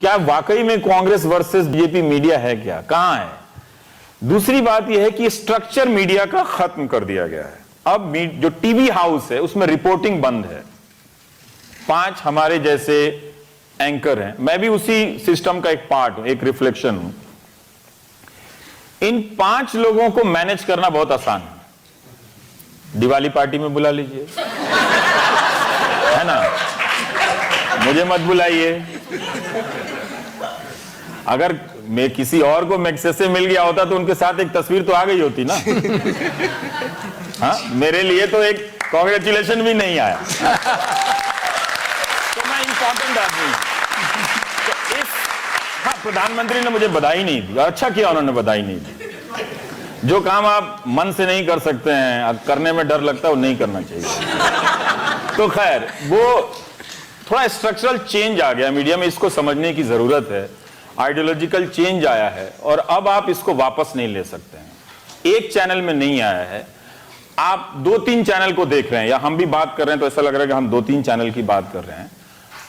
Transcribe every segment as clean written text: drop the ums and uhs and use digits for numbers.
क्या वाकई में कांग्रेस वर्सेस बीजेपी मीडिया है क्या? कहां है? दूसरी बात यह है कि स्ट्रक्चर मीडिया का खत्म कर दिया गया है। अब जो टीवी हाउस है उसमें रिपोर्टिंग बंद है। 5 हमारे जैसे एंकर हैं, मैं भी उसी सिस्टम का एक पार्ट हूं, एक रिफ्लेक्शन हूं। इन 5 लोगों को मैनेज करना बहुत आसान है। दिवाली पार्टी में बुला लीजिए, है ना, मुझे मत बुलाइए। अगर मैं किसी और को मैक्सेस से मिल गया होता तो उनके साथ एक तस्वीर तो आ गई होती ना। हाँ, मेरे लिए तो एक कांग्रेचुलेशन भी नहीं आया। तो मैं इंपॉर्टेंट आदमी हूं। तो हाँ, प्रधानमंत्री ने मुझे बधाई नहीं दी, अच्छा किया उन्होंने बधाई नहीं दी। जो काम आप मन से नहीं कर सकते हैं, करने में डर लगता है, वो नहीं करना चाहिए। तो खैर, वो थोड़ा स्ट्रक्चरल चेंज आ गया मीडिया में, इसको समझने की जरूरत है। आइडियोलॉजिकल चेंज आया है और अब आप इसको वापस नहीं ले सकते हैं। एक चैनल में नहीं आया है, आप 2-3 चैनल को देख रहे हैं, या हम भी बात कर रहे हैं तो ऐसा लग रहा है कि हम 2-3 चैनल की बात कर रहे हैं,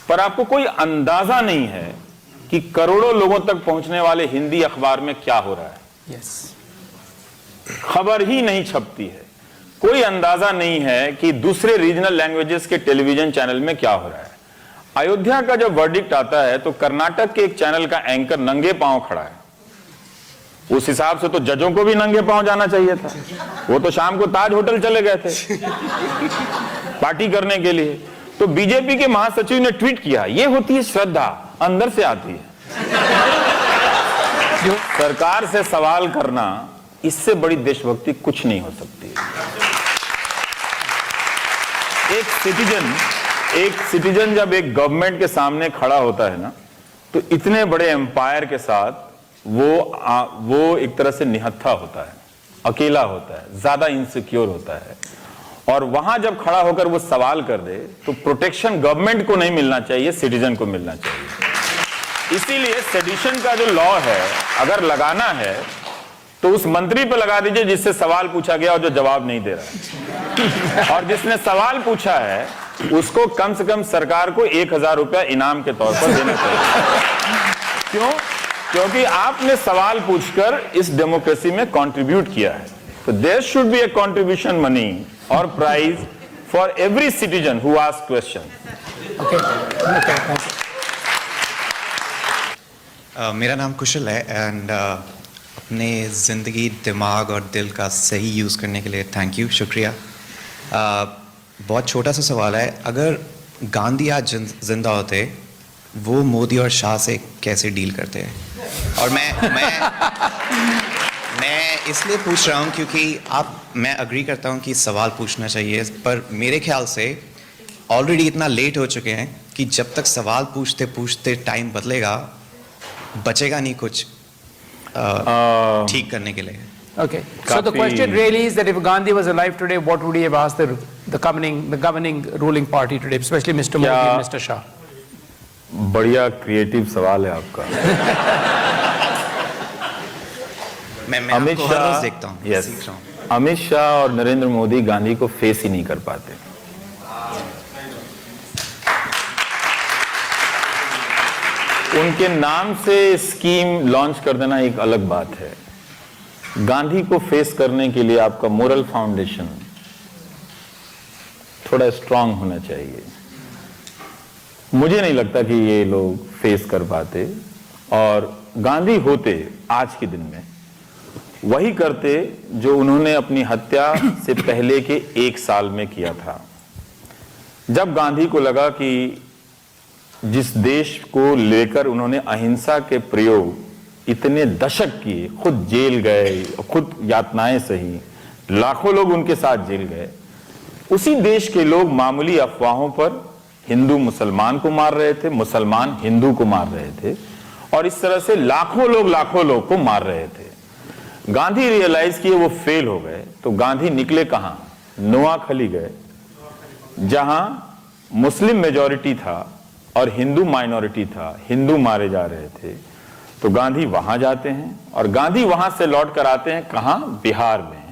पर आपको कोई अंदाजा नहीं है कि करोड़ों लोगों तक पहुंचने वाले हिंदी अखबार में क्या हो रहा है। खबर ही नहीं छपती है। कोई अंदाजा नहीं है कि दूसरे रीजनल लैंग्वेजेस के टेलीविजन चैनल में क्या हो रहा है। अयोध्या का जब वर्डिक्ट आता है तो कर्नाटक के एक चैनल का एंकर नंगे पांव खड़ा है। उस हिसाब से तो जजों को भी नंगे पांव जाना चाहिए था। वो तो शाम को ताज होटल चले गए थे पार्टी करने के लिए। तो बीजेपी के महासचिव ने ट्वीट किया, ये होती है श्रद्धा, अंदर से आती है। सरकार से सवाल करना, इससे बड़ी देशभक्ति कुछ नहीं हो सकती। एक सिटीजन जब एक गवर्नमेंट के सामने खड़ा होता है ना, तो इतने बड़े एम्पायर के साथ वो एक तरह से निहत्था होता है, अकेला होता है, ज्यादा इनसिक्योर होता है। और वहां जब खड़ा होकर वो सवाल कर दे तो प्रोटेक्शन गवर्नमेंट को नहीं मिलना चाहिए, सिटीजन को मिलना चाहिए। इसीलिए सेडिशन का जो लॉ है, अगर लगाना है तो उस मंत्री पे लगा दीजिए जिससे सवाल पूछा गया और जो जवाब नहीं दे रहा है। और जिसने सवाल पूछा है उसको कम से कम सरकार को 1000 रुपया इनाम के तौर पर देना चाहिए। क्यों? क्योंकि आपने सवाल पूछकर इस डेमोक्रेसी में कंट्रीब्यूट किया है। तो there should be a contribution money और prize for every citizen who ask question. मेरा नाम कुशल है एंड अपने ज़िंदगी, दिमाग और दिल का सही यूज़ करने के लिए थैंक यू, शुक्रिया। बहुत छोटा सा सवाल है, अगर गांधी आज जिंदा होते, वो मोदी और शाह से कैसे डील करते हैं? और मैं इसलिए पूछ रहा हूँ क्योंकि मैं अग्री करता हूँ कि सवाल पूछना चाहिए, पर मेरे ख्याल से ऑलरेडी इतना लेट हो चुके हैं कि जब तक सवाल पूछते पूछते टाइम बचेगा नहीं कुछ ठीक करने के लिए। Okay. So the question really is that if Gandhi was alive today, what would he have asked the governing ruling party today, especially Mr. Modi and Mr. Shah? बढ़िया क्रिएटिव सवाल है आपका। मैं अमित शाह देखता हूँ, सीख रहा हूँ। अमित शाह और नरेंद्र मोदी गांधी को फेस ही नहीं कर पाते। उनके नाम से स्कीम लॉन्च कर देना एक अलग बात है। गांधी को फेस करने के लिए आपका मोरल फाउंडेशन थोड़ा स्ट्रांग होना चाहिए। मुझे नहीं लगता कि ये लोग फेस कर पाते, और गांधी होते आज के दिन में वही करते जो उन्होंने अपनी हत्या से पहले के 1 साल में किया था। जब गांधी को लगा कि जिस देश को लेकर उन्होंने अहिंसा के प्रयोग इतने दशक किए, खुद जेल गए, खुद यातनाएं सही, लाखों लोग उनके साथ जेल गए, उसी देश के लोग मामूली अफवाहों पर हिंदू मुसलमान को मार रहे थे, मुसलमान हिंदू को मार रहे थे, और इस तरह से लाखों लोग को मार रहे थे। गांधी रियलाइज किए वो फेल हो गए, तो गांधी निकले कहां? नोआखली गए, जहां मुस्लिम मेजॉरिटी था और हिंदू माइनॉरिटी था, हिंदू मारे जा रहे थे। तो गांधी वहां जाते हैं, और गांधी वहां से लौट कर आते हैं कहां? बिहार में,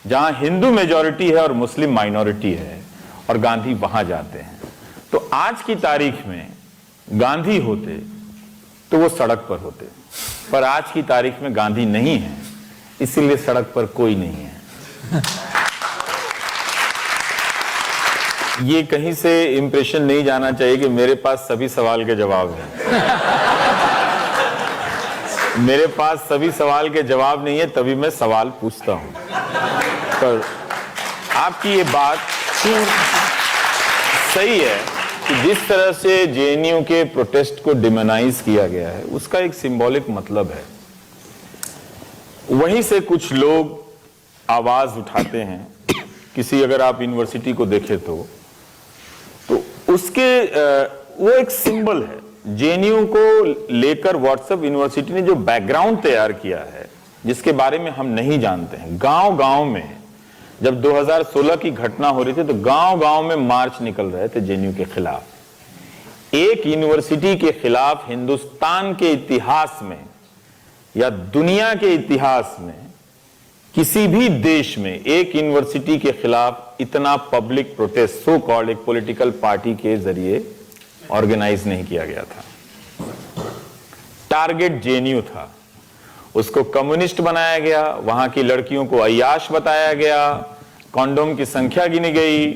जहां हिंदू मेजॉरिटी है और मुस्लिम माइनॉरिटी है, और गांधी वहां जाते हैं। तो आज की तारीख में गांधी होते तो वो सड़क पर होते। पर आज की तारीख में गांधी नहीं है, इसीलिए सड़क पर कोई नहीं है। ये कहीं से इंप्रेशन नहीं जाना चाहिए कि मेरे पास सभी सवाल के जवाब हैं। मेरे पास सभी सवाल के जवाब नहीं है, तभी मैं सवाल पूछता हूं। पर आपकी ये बात सही है कि जिस तरह से जेएनयू के प्रोटेस्ट को डिमोनाइज किया गया है, उसका एक सिंबॉलिक मतलब है। वहीं से कुछ लोग आवाज उठाते हैं। किसी, अगर आप यूनिवर्सिटी को देखें तो उसके वो एक सिंबल है। जेएनयू को लेकर व्हाट्सएप यूनिवर्सिटी ने जो बैकग्राउंड तैयार किया है, जिसके बारे में हम नहीं जानते हैं। गांव गांव में जब 2016 की घटना हो रही थी तो गांव गांव में मार्च निकल रहे थे जेएनयू के खिलाफ। एक यूनिवर्सिटी के खिलाफ हिंदुस्तान के इतिहास में या दुनिया के इतिहास में किसी भी देश में एक यूनिवर्सिटी के खिलाफ इतना पब्लिक प्रोटेस्ट सो कॉल्ड एक पॉलिटिकल पार्टी के जरिए ऑर्गेनाइज नहीं किया गया था। टारगेट जेएनयू था, उसको कम्युनिस्ट बनाया गया, वहां की लड़कियों को अय्याश बताया गया, कॉन्डोम की संख्या गिनी गई,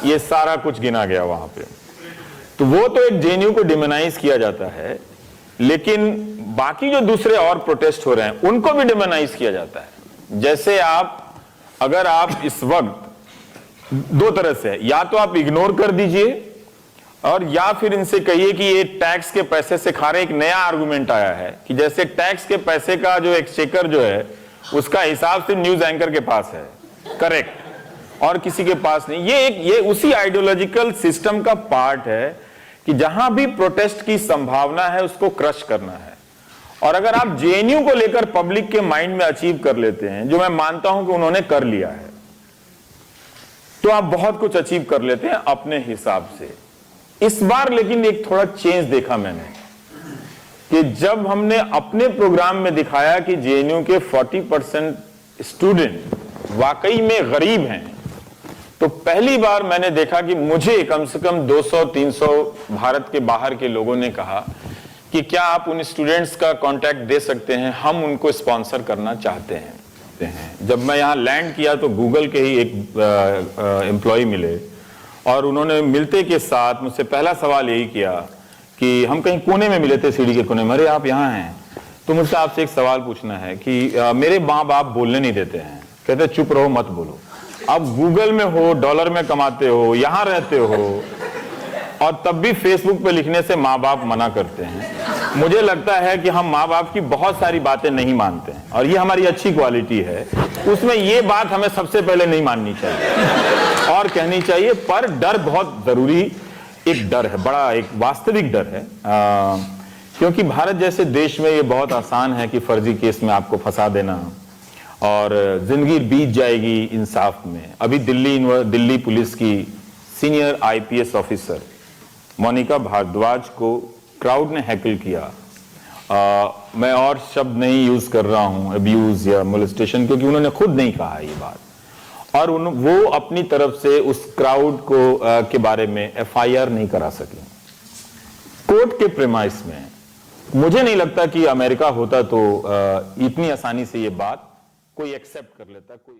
ये सारा कुछ गिना गया वहां पे। तो वो तो एक जेएनयू को डिमोनाइज किया जाता है, लेकिन बाकी जो दूसरे और प्रोटेस्ट हो रहे हैं उनको भी डिमोनाइज किया जाता है। जैसे अगर आप इस वक्त दो तरह से, या तो आप इग्नोर कर दीजिए और या फिर इनसे कहिए कि ये टैक्स के पैसे से खा रहे। एक नया आर्गुमेंट आया है कि जैसे टैक्स के पैसे का जो एक्सचेकर जो है उसका हिसाब सिर्फ न्यूज एंकर के पास है, करेक्ट, और किसी के पास नहीं। ये उसी आइडियोलॉजिकल सिस्टम का पार्ट है कि जहां भी प्रोटेस्ट की संभावना है उसको क्रश करना है। और अगर आप जेएनयू को लेकर पब्लिक के माइंड में अचीव कर लेते हैं, जो मैं मानता हूं कि उन्होंने कर लिया है, तो आप बहुत कुछ अचीव कर लेते हैं अपने हिसाब से। इस बार लेकिन एक थोड़ा चेंज देखा मैंने कि जब हमने अपने प्रोग्राम में दिखाया कि जेएनयू के 40% स्टूडेंट वाकई में गरीब हैं, तो पहली बार मैंने देखा कि मुझे कम से कम 200-300 भारत के बाहर के लोगों ने कहा कि क्या आप उन स्टूडेंट्स का कांटेक्ट दे सकते हैं, हम उनको स्पॉन्सर करना चाहते हैं। जब मैं यहाँ लैंड किया तो गूगल के ही एक एम्प्लॉय मिले और उन्होंने मिलते के साथ मुझसे पहला सवाल यही किया कि हम कहीं कोने में मिले थे, सीढ़ी के कोने में, अरे आप यहाँ हैं तो मुझसे आपसे एक सवाल पूछना है कि मेरे माँ बाप बोलने नहीं देते हैं, कहते चुप रहो मत बोलो। अब गूगल में हो, डॉलर में कमाते हो, यहाँ रहते हो, और तब भी फेसबुक पे लिखने से माँ बाप मना करते हैं। मुझे लगता है कि हम माँ बाप की बहुत सारी बातें नहीं मानते हैं और ये हमारी अच्छी क्वालिटी है। उसमें ये बात हमें सबसे पहले नहीं माननी चाहिए और कहनी चाहिए। पर डर बहुत जरूरी एक डर है, बड़ा एक वास्तविक डर है, क्योंकि भारत जैसे देश में ये बहुत आसान है कि फर्जी केस में आपको फंसा देना और जिंदगी बीत जाएगी इंसाफ में। अभी दिल्ली पुलिस की senior IPS officer Monika Bhardwaj को क्राउड ने हैकल किया। मैं और शब्द नहीं यूज कर रहा हूं, अब्यूज या मोलेस्टेशन, क्योंकि उन्होंने खुद नहीं कहा ये बात, और वो अपनी तरफ से उस क्राउड को के बारे में एफआईआर नहीं करा सकी कोर्ट के प्रेमाइस में। मुझे नहीं लगता कि अमेरिका होता तो इतनी आसानी से ये बात कोई एक्सेप्ट कर लेता। कोई